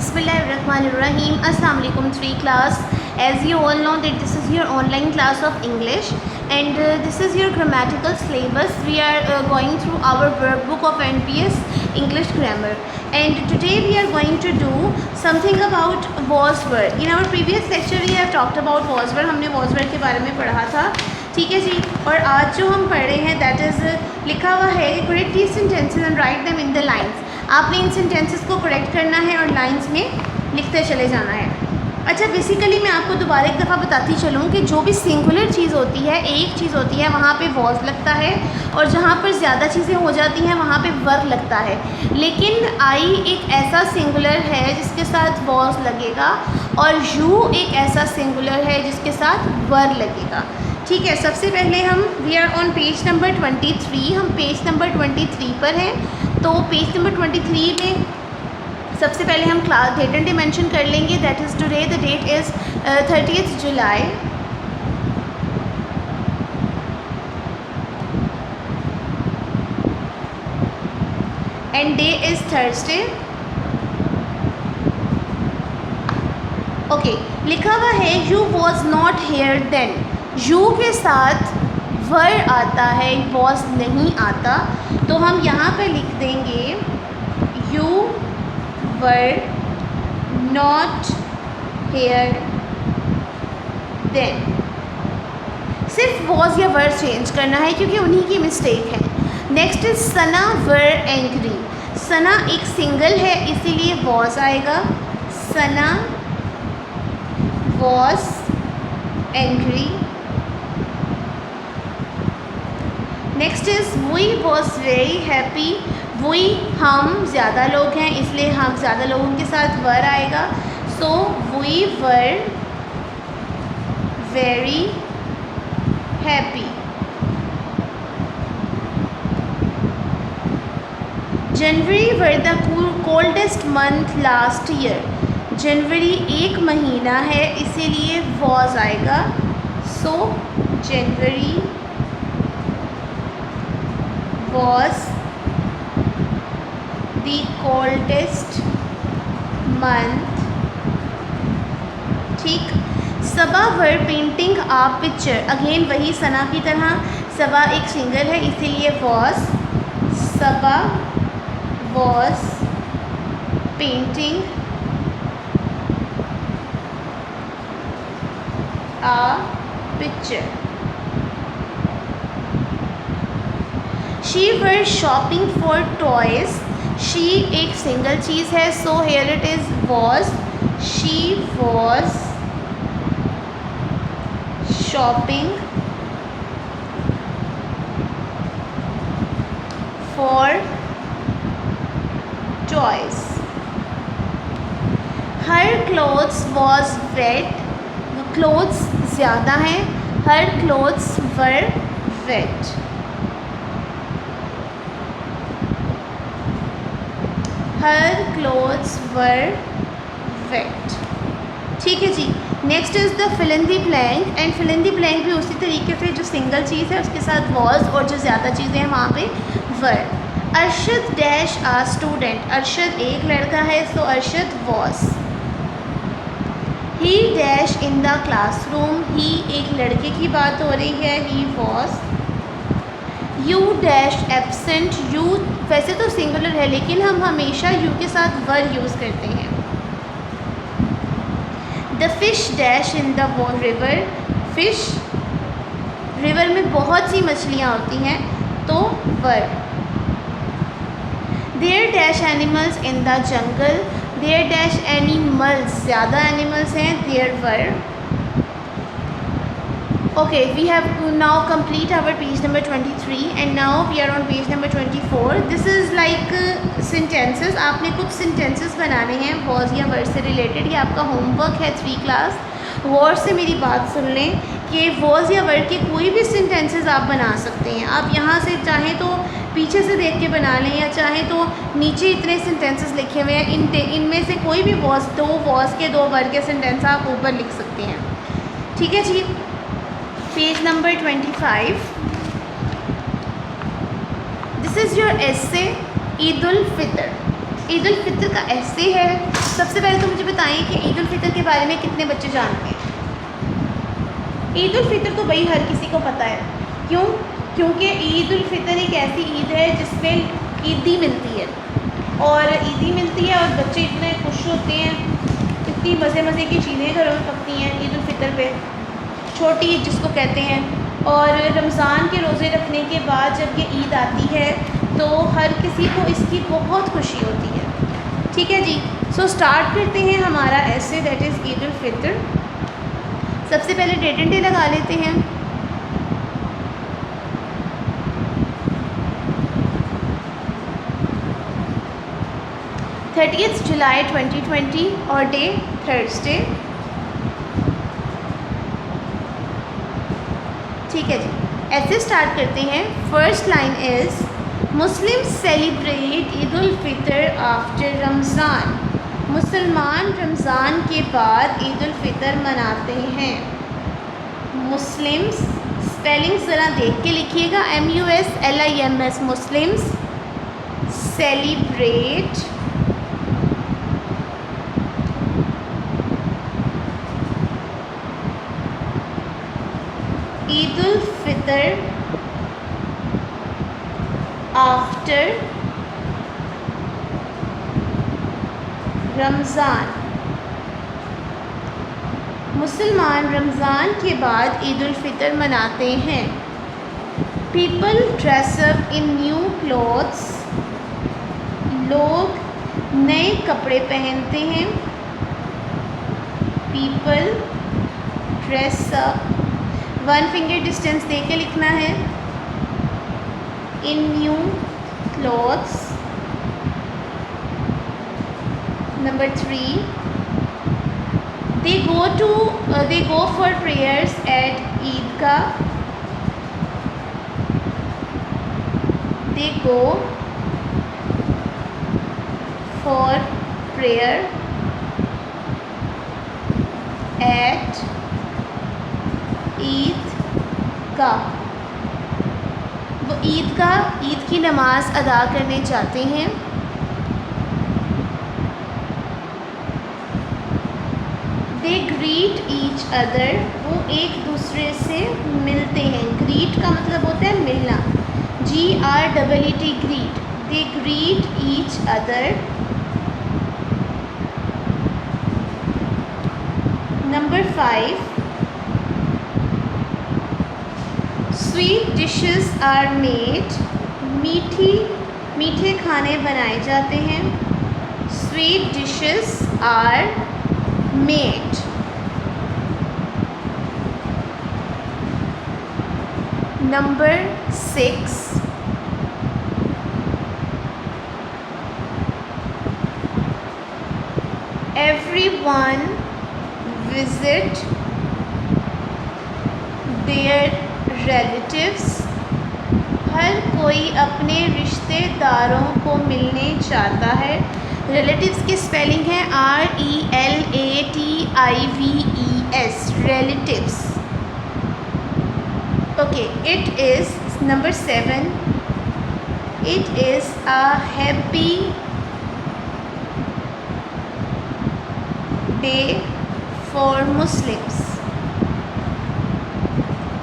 Bismillahirrahmanirrahim. Assalamu alaikum 3 class. As you all know that this is your online class of English and this is your grammatical syllabus. We are going through our workbook of NPS English grammar, and today we are going to do something about was word. In our previous lecture we have talked about was word. हमने was word के बारे में पढ़ा था, ठीक है जी। और आज जो हम पढ़ रहे हैं दैट इज़ लिखा हुआ है कि correct these sentences and write them in the lines. आपने इन सेंटेंसेस को करेक्ट करना है और लाइंस में लिखते चले जाना है। अच्छा, बेसिकली मैं आपको दोबारा एक दफ़ा बताती चलूँ कि जो भी सिंगुलर चीज़ होती है, एक चीज़ होती है, वहाँ पे वॉज लगता है, और जहाँ पर ज़्यादा चीज़ें हो जाती हैं वहाँ पे वर लगता है। लेकिन आई एक ऐसा सिंगुलर है जिसके साथ वॉज लगेगा, और यू एक ऐसा सिंगुलर है जिसके साथ वर लगेगा, ठीक है। सबसे पहले हम we are on page number 23। हम पेज नंबर 23 पर हैं। तो पेज नंबर 23 में सबसे पहले हम class date and day mention कर लेंगे। That is today, the date is 30th July and day is Thursday. Okay, लिखा हुआ है you was not here then. You के साथ वर आता है, वॉज नहीं आता, तो हम यहाँ पे लिख देंगे you were not here then. सिर्फ वॉज या वर चेंज करना है क्योंकि उन्हीं की मिस्टेक है। Next is Sana were angry. Sana एक सिंगल है इसीलिए वॉज आएगा। Sana was angry. Next is we was very happy. We हम ज़्यादा लोग हैं इसलिए हम ज़्यादा लोगों के साथ वर आएगा। So we were very happy. January were the coldest month last year. जनवरी एक महीना है इसीलिए वॉज आएगा। सो जनवरी was the coldest month, ठीक। Saba were painting a picture. Again वही सना की तरह सबा एक सिंगल है इसीलिए was. Saba was painting a picture. She were shopping for toys. She एक सिंगल चीज़ है so here it is was. She was shopping for toys. Her clothes was wet. Clothes ज़्यादा हैं, her clothes were wet. Her clothes were wet, ठीक है जी। Next is the fill in the blank. And fill in the blank भी उसी तरीके से जो सिंगल चीज़ है उसके साथ वॉज, और जो ज़्यादा चीज़ें हैं वहाँ पे were. Arshad dash a student. Arshad एक लड़का है so Arshad was. He dash in the classroom. He एक लड़के की बात हो रही है, he was. You dash absent. You वैसे तो सिंगुलर है लेकिन हम हमेशा यू के साथ वर यूज़ करते हैं। The fish dash in the river. Fish river में बहुत सी मछलियाँ होती हैं तो were. There dash animals in the jungle. There dash animals, ज़्यादा एनिमल्स हैं, there were. Okay, we have now complete our page number 23 and now we are on page number 24. This is like sentences. आपने कुछ sentences बनाने हैं was या were से related। ये आपका homework है 3 class। गौर से मेरी बात सुन लें कि was या were के कोई भी sentences आप बना सकते हैं। आप यहाँ से चाहें तो पीछे से देख के बना लें या चाहें तो नीचे इतने sentences लिखे हुए हैं, इनमें से कोई भी was, दो was के दो were के sentence आप ऊपर लिख सकते हैं, ठीक है जी। Page number 25। This is your essay Eid ul Fitr. Eid ul Fitr का ऐसे है। सबसे पहले तो मुझे बताएं कि ईद उल फितर के बारे में कितने बच्चे जानते हैं। ईद उल फितर तो भाई हर किसी को पता है। क्यों? क्योंकि ईद उल फितर एक ऐसी ईद है जिसमें ईदी मिलती है, और ईदी मिलती है और बच्चे इतने खुश होते हैं, इतनी मज़े मज़े की चीज़ें घरों में पकती हैं ईद उल फितर पे, छोटी ईद जिसको कहते हैं। और रमज़ान के रोज़े रखने के बाद जब ये ईद आती है तो हर किसी को इसकी बहुत खुशी होती है। ठीक है जी, सो स्टार्ट करते हैं हमारा ऐसे, दैट इज़ ईद उल फितर। सबसे पहले डेट एंड डे लगा लेते हैं। July 30, 2020 और डे थर्सडे। ठीक है जी, ऐसे स्टार्ट करते हैं। First line is Muslim celebrate Eid ul Fitr after Ramzan. मुसलमान रमज़ान के बाद ईद उल फितर मनाते हैं। मुस्लिम्स, स्पेलिंग ज़रा देख के लिखिएगा, MUSLIMS, Muslims celebrate Eid ul Fitr after Ramzan. मुसलमान रमज़ान के बाद ईद उल फितर मनाते हैं। People dress up in new clothes. लोग नए कपड़े पहनते हैं। People dress up, one finger distance दे के लिखना है, in new clothes. Number 3, they go for prayers at Eidgah. They go for prayer at Eidgah. वो ईदगाह ईद की नमाज अदा करने जाते हैं। दे ग्रीट ईच अदर, वो एक दूसरे से मिलते हैं। ग्रीट का मतलब होता है मिलना, GREET, greet. They greet each other. Number 5, sweet dishes are made. मीठे खाने बनाए जाते हैं। Sweet dishes are made. Number 6, everyone visit their relatives। हर कोई अपने रिश्तेदारों को मिलने जाता है। रिलेटिव्स की स्पेलिंग है RELATIVES, relatives. Okay, it is number 7, it is a happy day for Muslims.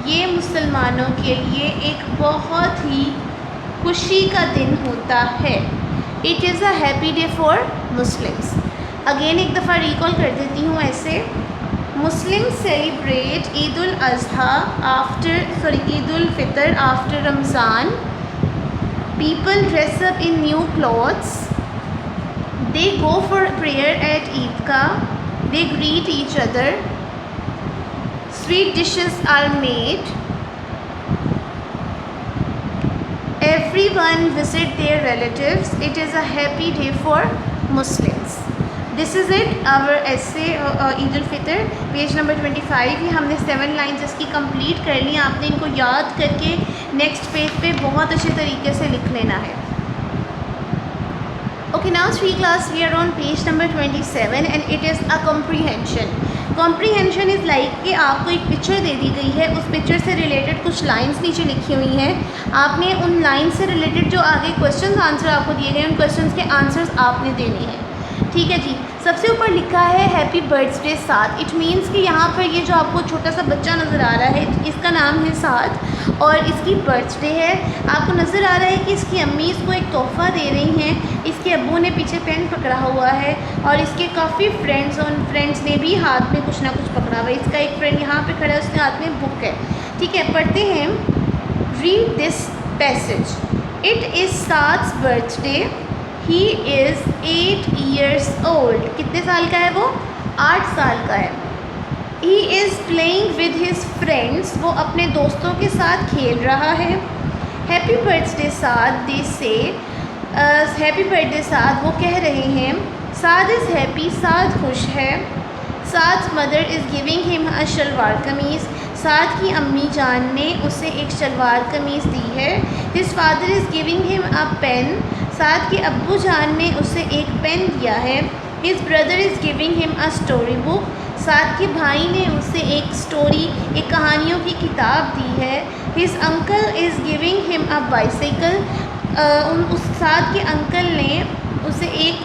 ये मुसलमानों के लिए एक बहुत ही खुशी का दिन होता है। It is a happy day for Muslims. Again एक दफ़ा रिकॉल कर देती हूँ ऐसे। Muslim celebrate Eid ul Azha Eid ul Fitr after Ramzan. People dress up in new clothes. They go for prayer at Eidgah. They greet each other. Sweet dishes are made. Everyone visit their relatives. It is a happy day for Muslims. This is it, our essay Eid al-Fitr, page number 25। ये हमने 7 lines इसकी complete कर ली। आपने इनको याद करके next page पे बहुत अच्छे तरीके से लिख लेना है। Okay, now 3 class, we are on page number 27 and it is a comprehension. Comprehension is like कि आपको एक पिक्चर दे दी गई है, उस पिक्चर से रिलेटेड कुछ लाइंस नीचे लिखी हुई हैं, आपने उन लाइंस से रिलेटेड जो आगे क्वेश्चंस आंसर आपको दिए गए हैं उन क्वेश्चंस के आंसर्स आपने देने हैं। ठीक है जी। सबसे ऊपर लिखा है happy birthday Saad. It means कि यहाँ पर ये जो आपको छोटा सा बच्चा नज़र आ रहा है इसका नाम है साद और इसकी बर्थडे है। आपको नज़र आ रहा है कि इसकी अम्मी इसको एक तोहफ़ा दे रही हैं, इसके अब्बू ने पीछे पेन पकड़ा हुआ है और इसके काफ़ी फ्रेंड्स और फ्रेंड्स ने भी हाथ में कुछ ना कुछ पकड़ा हुआ है। इसका एक फ्रेंड यहाँ पे खड़ा है, उसके हाथ में बुक है। ठीक है, पढ़ते हैं। Read this passage. It is Saad's birthday. He is 8 years old। कितने साल का है वो? 8 साल का है। He is playing with his friends. वो अपने दोस्तों के साथ खेल रहा है। हैप्पी बर्थडे साद, दे से। हैप्पी बर्थडे साद, वो कह रहे हैं। साद इज़ हैप्पी, साद खुश है। Saad's mother is giving him a shalwar kameez. Saad की अम्मी जान ने उसे एक शलवार कमीज़ दी है। His father is giving him a pen. Saad के अब्बू जान ने उसे एक पेन दिया है। His brother is giving him a story book. Saad के भाई ने उसे एक स्टोरी, एक कहानियों की किताब दी है। His uncle is giving him a bicycle. उस साद के अंकल ने उसे एक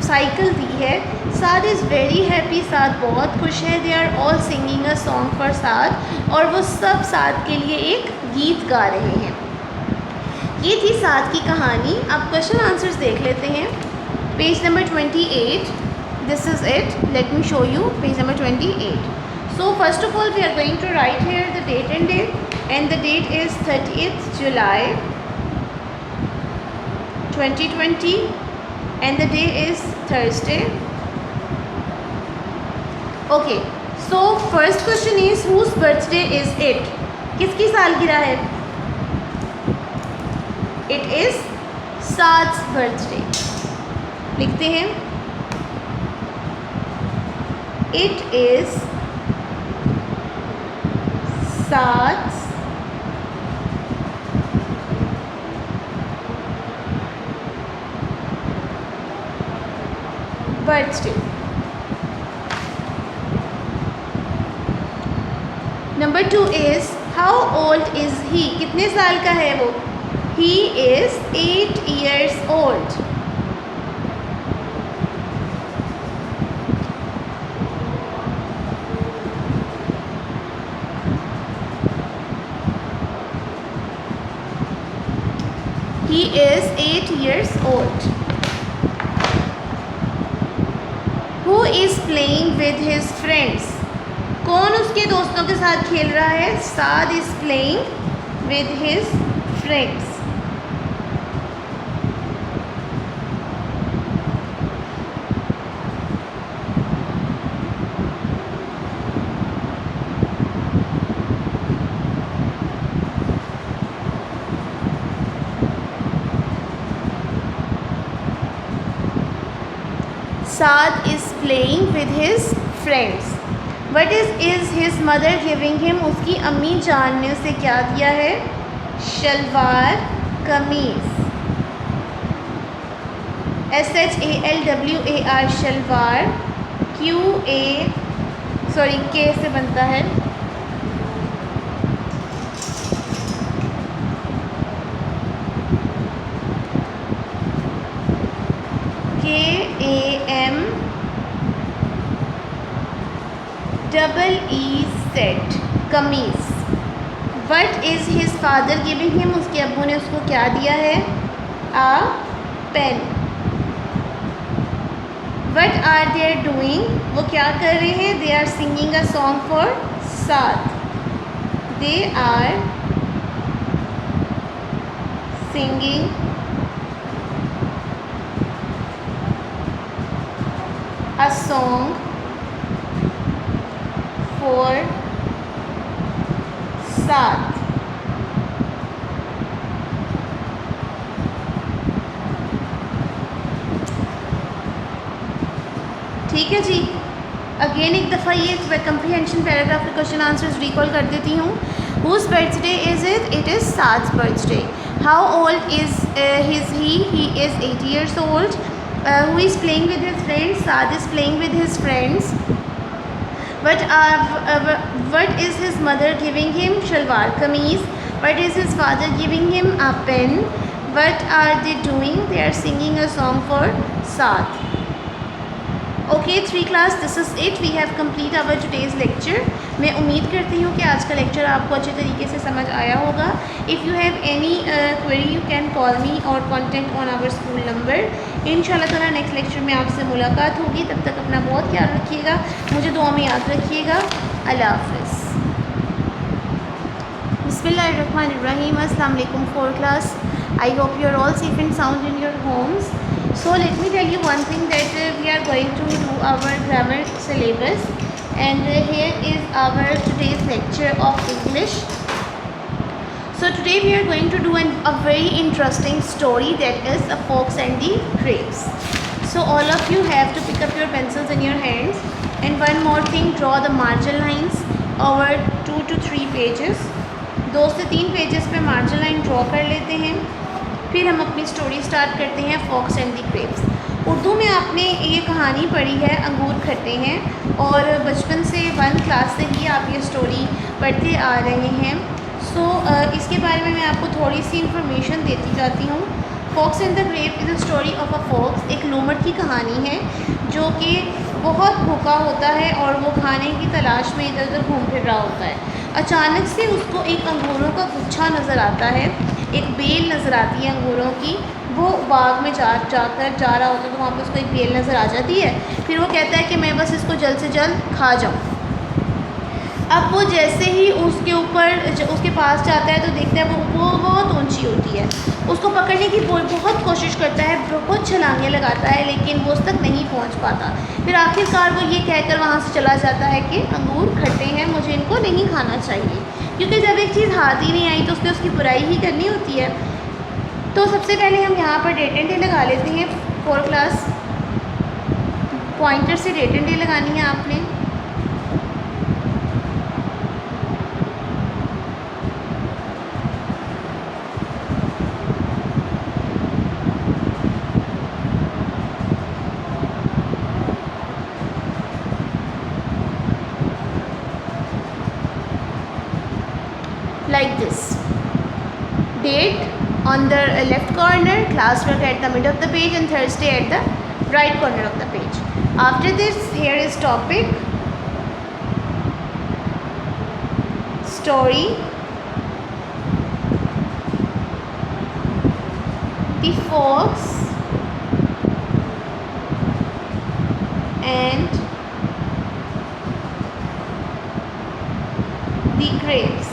साइकिल दी है। Saad is very happy, Saad बहुत खुश है। They are all singing a song for Saad, और वो सब साद के लिए एक गीत गा रहे हैं। ये थी साद की कहानी। अब क्वेश्चन आंसर्स देख लेते हैं। Page number 28, this is it. Let me show you page number 28. So first of all we are going to write here the date and date, and the date is 30th July 2020 and the day is Thursday. Okay, so first question is whose birthday is it? किसकी सालगिरह है? It is Saad's birthday. लिखते हैं। It is Saad's birthday. Number 2 is how old is he? कितने साल का है वो? He is 8 years old. He is 8 years old. Who is playing with his friends? कौन उसके दोस्तों के साथ खेल रहा है? Saad is playing with his friends. Saad is playing with his friends. What is his mother giving him? उसकी अम्मी जान ने उसे क्या दिया है? शलवार कमीज़। SHALWAR शलवार। K से बनता है। KAMEE set, kameez. What is his father giving him? उसके अब्बू ने उसको क्या दिया है? A pen. What are they doing? वो क्या कर रहे हैं? They are singing a song for Saad. They are singing a song for Saad. ठीक है जी। अगेन एक दफ़ा ये कंप्रीहेंशन पैराग्राफ के क्वेश्चन आंसर्स रिकॉल कर देती हूँ। Whose birthday is it? It is Saad's birthday. How old is he is 8 years old. who is playing with his friends? Saad is playing with his friends. What is his mother giving him? Shalwar kameez. What is his father giving him? A pen. What are they doing? They are singing a song for Saad. Okay, 3 class, this is it. We have complete our today's lecture. मैं उम्मीद करती हूँ कि आज का lecture आपको अच्छे तरीके से समझ आया होगा. If you have any query you can call me or contact on our school number. इंशाल्लाह ताला नेक्स्ट लेक्चर में आपसे मुलाकात होगी. तब तक अपना बहुत ख्याल रखिएगा, मुझे दुआ में याद रखिएगा. अल्लाह हाफ़िज़. बिस्मिल्लाहिर्रहमानिर्रहीम. अस्सलाम वालेकुम 4 class. I hope you are all safe and sound in your homes. So let me tell you one thing, that we are going to do our grammar syllabus, and here is our today's lecture of English. So today we are going to do a very interesting story, that is A Fox and the Grapes. So all of you have to pick up your pencils in your hands, and one more thing, draw the margin lines over 2 to 3 pages. 2 से 3 pages पे margin line draw कर लेते हैं. फिर हम अपनी story start करते हैं, fox and the grapes. Urdu में आपने ये कहानी पढ़ी है, अंगूर खट्टे हैं, और बचपन से 1 क्लास से ही आप ये स्टोरी पढ़ते आ रहे हैं. सो इसके बारे में मैं आपको थोड़ी सी इंफॉर्मेशन देती जाती हूँ. Fox and the grape is a story of a fox. एक लोमड़ की कहानी है जो कि बहुत भूखा होता है और वो खाने की तलाश में इधर उधर घूम फिर रहा होता है. अचानक से उसको एक अंगूरों का गुच्छा नज़र आता है, एक बेल नज़र आती है अंगूरों की. वो बाग में जाकर जा रहा होता है, तो वहाँ पर उसको एक बेल नज़र आ जाती है. फिर वो कहता है कि मैं बस इसको जल्द से जल्द खा जाऊँ. अब वो जैसे ही उसके पास जाता है तो देखता है वो बहुत ऊंची होती है. उसको पकड़ने की बहुत कोशिश करता है, बहुत छलांगे लगाता है, लेकिन वो उस तक नहीं पहुंच पाता. फिर आखिरकार वो ये कहकर वहाँ से चला जाता है कि अंगूर खट्टे हैं, मुझे इनको नहीं खाना चाहिए. क्योंकि जब एक चीज़ हाथ ही नहीं आई तो उसने उसकी बुराई ही करनी होती है. तो सबसे पहले हम यहाँ पर डेट एंड डे लगा लेते हैं. 4 क्लास, पॉइंटर से डेट एंड डे लगानी है आपने. Like this, date on the left corner, classwork at the middle of the page, and Thursday at the right corner of the page. After this, here is topic, story, the fox and the grapes.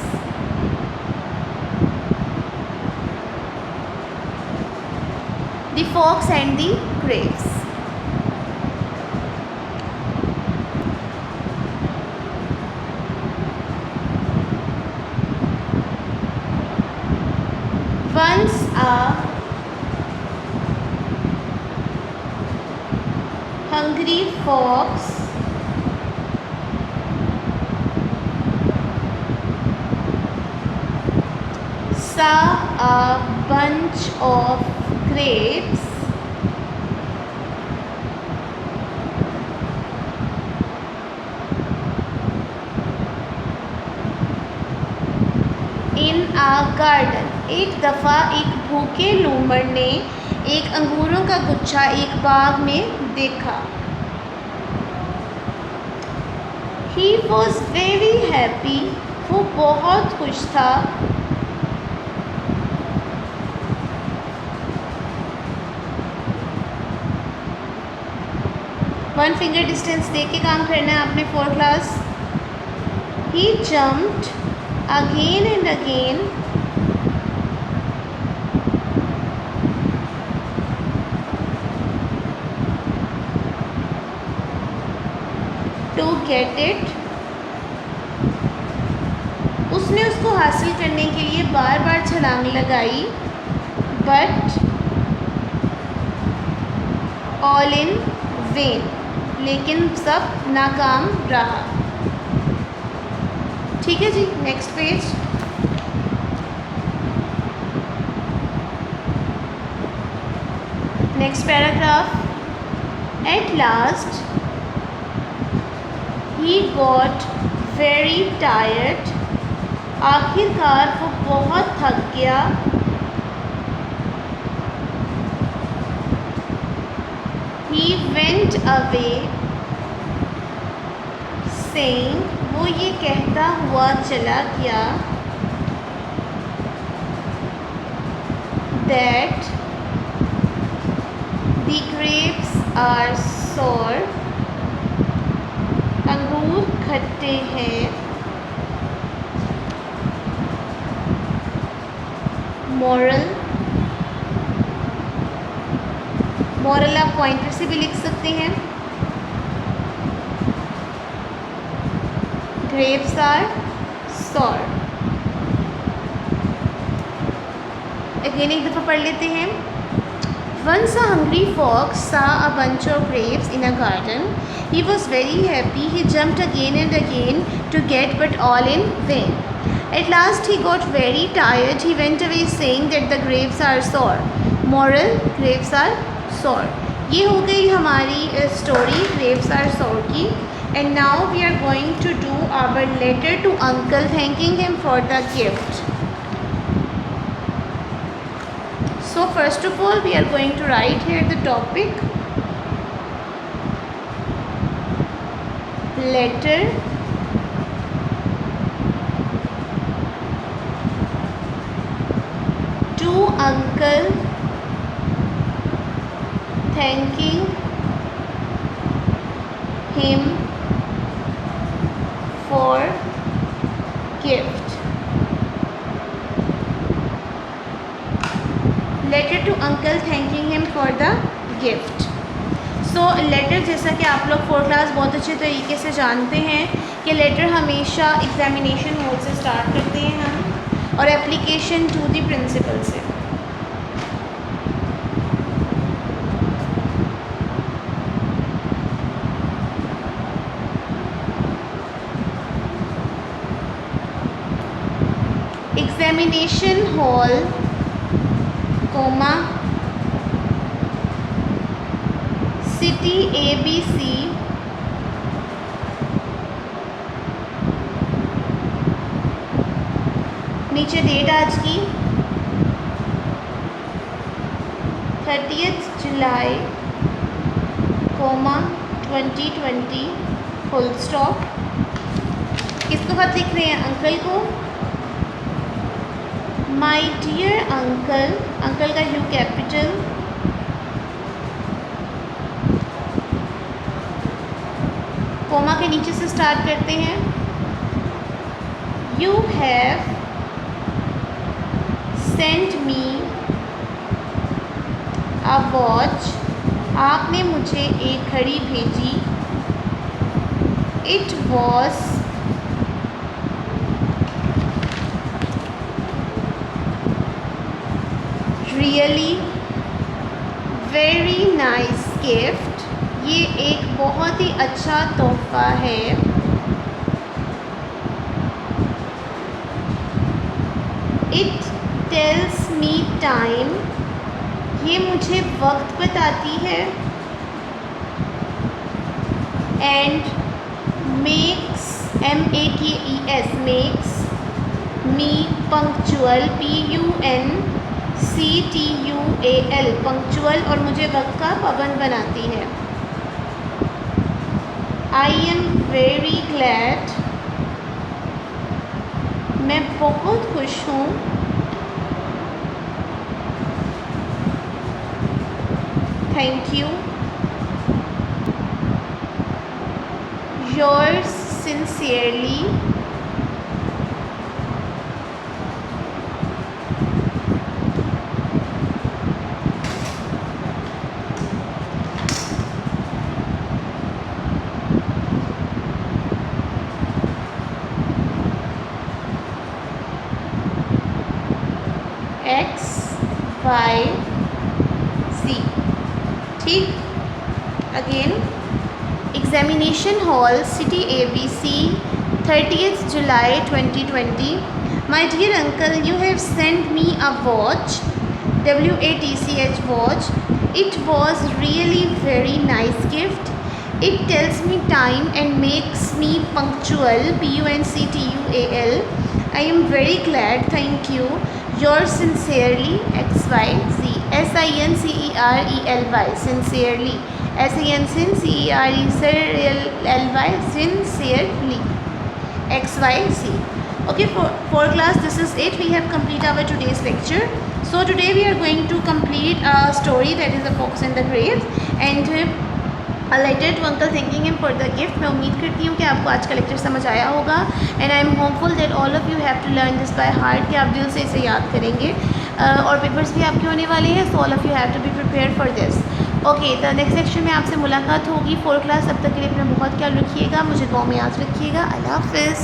The fox and the grapes. Once a hungry fox saw a bunch of grapes in a garden. एक दफ़ा एक भूखे लोमड़ ने एक अंगूरों का गुच्छा एक बाग में देखा. He was very happy. वो बहुत खुश था. वन फिंगर डिस्टेंस दे के काम करना है आपने 4 class. He jumped again and again to get it. उसने उसको हासिल करने के लिए बार बार छलांग लगाई, बट ऑल इन वेन, लेकिन सब नाकाम रहा. ठीक है जी, next page. Next paragraph. At last he got very tired. आखिरकार वो बहुत थक गया. He went away saying, वो ये कहता हुआ चला गया, that the grapes are sour. अंगूर खट्टे हैं. मॉरल आप पॉइंटर से भी लिख सकते हैं. grapes are sour. अगेन एक दफ़ा पढ़ लेते हैं. Once a hungry fox saw a bunch of grapes in a garden. He was very happy. He jumped again and again to get, but all in vain. At last he got very tired. He went away saying that the grapes are sour. Moral: grapes are sour. ये हो गई हमारी story grapes are sour की. And now we are going to do our letter to uncle thanking him for the gift. So first of all we are going to write here the topic, letter to uncle thanking him for gift. Letter to uncle thanking him for the gift. So letter, जैसा कि आप लोग 4th class बहुत अच्छे तरीके से जानते हैं कि लेटर हमेशा एग्जामिनेशन हॉल से स्टार्ट करते हैं हम, और एप्लीकेशन टू द प्रिंसिपल से. Examination hall comma city ABC नीचे डेट आज की 30th जुलाई कोमा 2020 फुल स्टॉप. किसको खत लिख रहे हैं? अंकल को. माई डियर अंकल, अंकल का यू कैपिटल, कोमा के नीचे से स्टार्ट करते हैं. You have sent me a watch. आपने मुझे एक घड़ी भेजी. It was really very nice gift. ये एक बहुत ही अच्छा तोहफ़ा है. It tells me time. ये मुझे वक्त बताती है. And makes MEKES makes me punctual PUNCTUAL punctual, और मुझे वक्त का पाबंद बनाती है. I am very glad. मैं बहुत खुश हूँ. Thank you. Yours sincerely. XYZ. ठीक. Again examination hall city ABC 30th July 2020. My dear uncle, you have sent me a watch, WATCH watch. It was really very nice gift. It tells me time and makes me punctual. Punctual. I am very glad. Thank you. Yours sincerely, XYZ. Sincerely. Sincerely. Sincerely. Sincerely. XYZ. Okay, for class, this is it. We have completed our today's lecture. So today we are going to complete a story, that is a Fox and the Grapes, and a letter to uncle thanking him for the gift. मैं उम्मीद करती हूँ कि आपको आज का lecture समझ आया होगा, and I am hopeful that all of you have to learn this by heart, कि आप दिल से इसे याद करेंगे, और पेपर्स भी आपके होने वाले हैं, so all of you have to be prepare for this. Okay, तो नेक्स्ट सेक्शन में आपसे मुलाकात होगी. 4 क्लास, तब तक के लिए अपना बहुत ख्याल रखिएगा, मुझे दुआ में याद रखिएगा. अल्लाह हाफ़िज़.